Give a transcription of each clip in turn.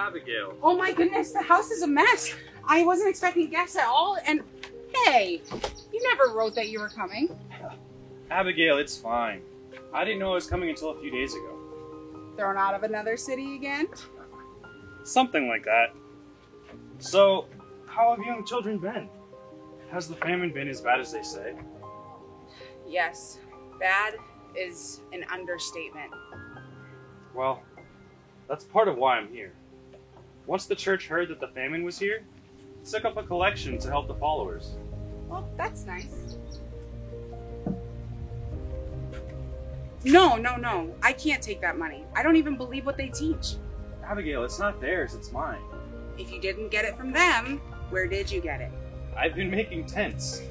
Abigail. Oh my goodness, the house is a mess. I wasn't expecting guests at all, and hey, you never wrote that you were coming. Abigail, it's fine. I didn't know I was coming until a few days ago. Thrown out of another city again? Something like that. So, how have young children been? Has the famine been as bad as they say? Yes, bad is an understatement. Well, that's part of why I'm here. Once the church heard that the famine was here, it took up a collection to help the followers. Well, that's nice. No. I can't take that money. I don't even believe what they teach. Abigail, it's not theirs, it's mine. If you didn't get it from them, where did you get it? I've been making tents.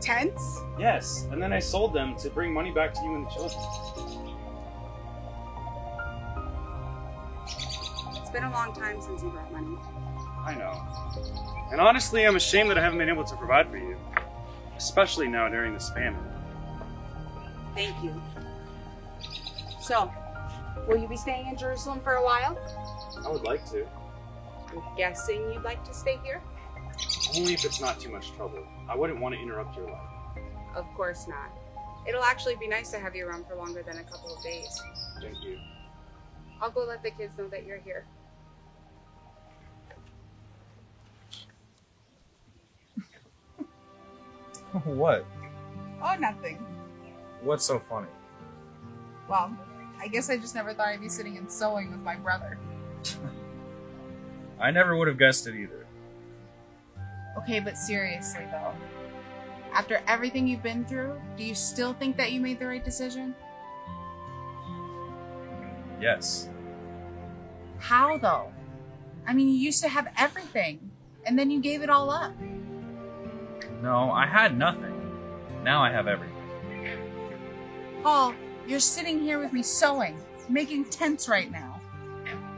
Tents? Yes, and then I sold them to bring money back to you and the children. It's been a long time since you brought money. I know. And honestly, I'm ashamed that I haven't been able to provide for you. Especially now during this famine. Thank you. So, will you be staying in Jerusalem for a while? I would like to. I'm guessing you'd like to stay here? Only if it's not too much trouble. I wouldn't want to interrupt your life. Of course not. It'll actually be nice to have you around for longer than a couple of days. Thank you. I'll go let the kids know that you're here. What? Oh, nothing. What's so funny? Well, I guess I just never thought I'd be sitting and sewing with my brother. I never would have guessed it either. Okay, but seriously though, after everything you've been through, do you still think that you made the right decision? Yes. How though? I mean, you used to have everything, and then you gave it all up. No, I had nothing. Now I have everything. Paul, you're sitting here with me sewing, making tents right now.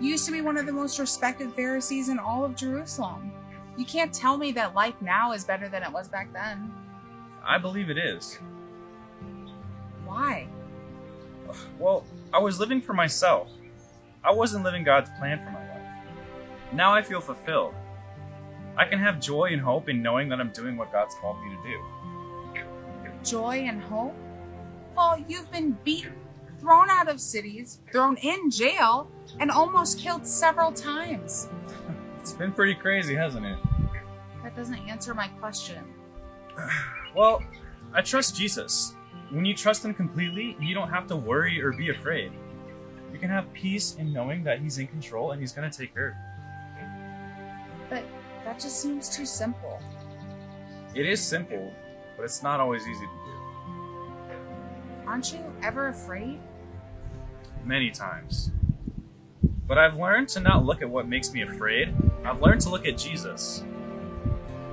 You used to be one of the most respected Pharisees in all of Jerusalem. You can't tell me that life now is better than it was back then. I believe it is. Why? Well, I was living for myself. I wasn't living God's plan for my life. Now I feel fulfilled. I can have joy and hope in knowing that I'm doing what God's called me to do. Joy and hope? Paul, you've been beaten, thrown out of cities, thrown in jail, and almost killed several times. It's been pretty crazy, hasn't it? That doesn't answer my question. Well, I trust Jesus. When you trust Him completely, you don't have to worry or be afraid. You can have peace in knowing that He's in control and He's going to take care of you. But that just seems too simple. It is simple, but it's not always easy to do. Aren't you ever afraid? Many times. But I've learned to not look at what makes me afraid. I've learned to look at Jesus.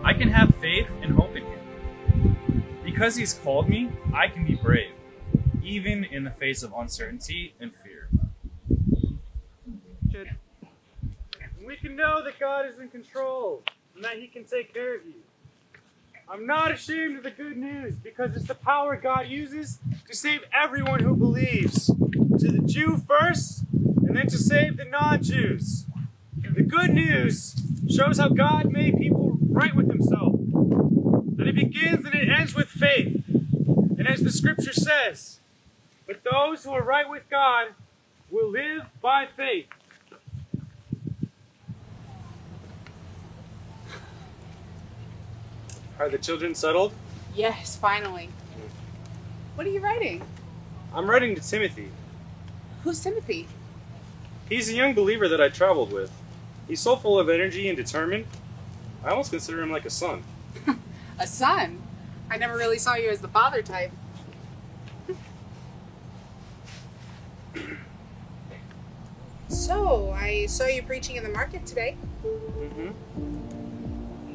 I can have faith and hope in Him. Because He's called me, I can be brave, even in the face of uncertainty and fear. We can know that God is in control and that He can take care of you. I'm not ashamed of the good news because it's the power God uses to save everyone who believes. To the Jew first, and then to save the non-Jews. The good news shows how God made people right with Himself. That it begins and it ends with faith. And as the scripture says, but those who are right with God will live by faith. Are the children settled? Yes, finally. What are you writing? I'm writing to Timothy. Who's Timothy? He's a young believer that I traveled with. He's so full of energy and determined. I almost consider him like a son. A son? I never really saw you as the father type. So, I saw you preaching in the market today. Mm-hmm.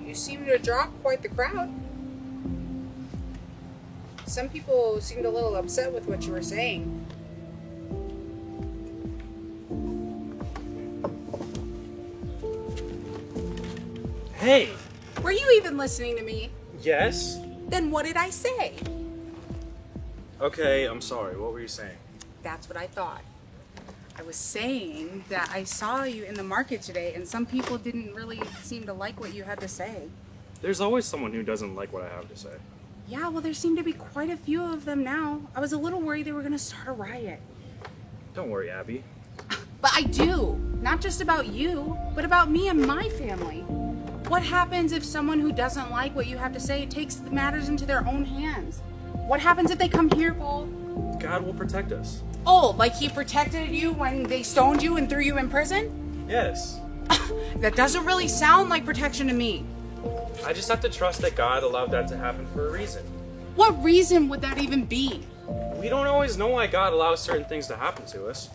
You seem to draw quite the crowd. Some people seemed a little upset with what you were saying. Hey! Were you even listening to me? Yes? Then what did I say? Okay, I'm sorry. What were you saying? That's what I thought. I was saying that I saw you in the market today, and some people didn't really seem to like what you had to say. There's always someone who doesn't like what I have to say. Yeah, well, there seem to be quite a few of them now. I was a little worried they were going to start a riot. Don't worry, Abby. But I do. Not just about you, but about me and my family. What happens if someone who doesn't like what you have to say takes the matters into their own hands? What happens if they come here, Paul? God will protect us. Oh, like he protected you when they stoned you and threw you in prison? Yes. That doesn't really sound like protection to me. I just have to trust that God allowed that to happen for a reason. What reason would that even be? We don't always know why God allows certain things to happen to us.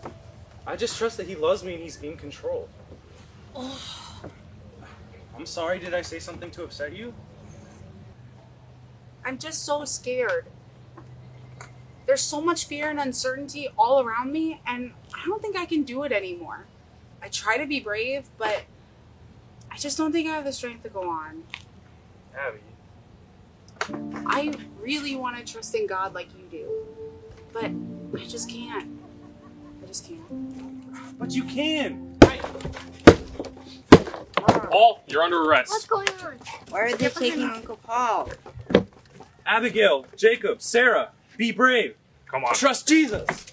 I just trust that He loves me and He's in control. Oh. I'm sorry, did I say something to upset you? I'm just so scared. There's so much fear and uncertainty all around me, and I don't think I can do it anymore. I try to be brave, but I just don't think I have the strength to go on. Abby. I really want to trust in God like you do, but I just can't. I just can't. But you can! Paul, you're under arrest. What's going on? Why are they taking Uncle Paul? Abigail, Jacob, Sarah, be brave. Come on. Trust Jesus.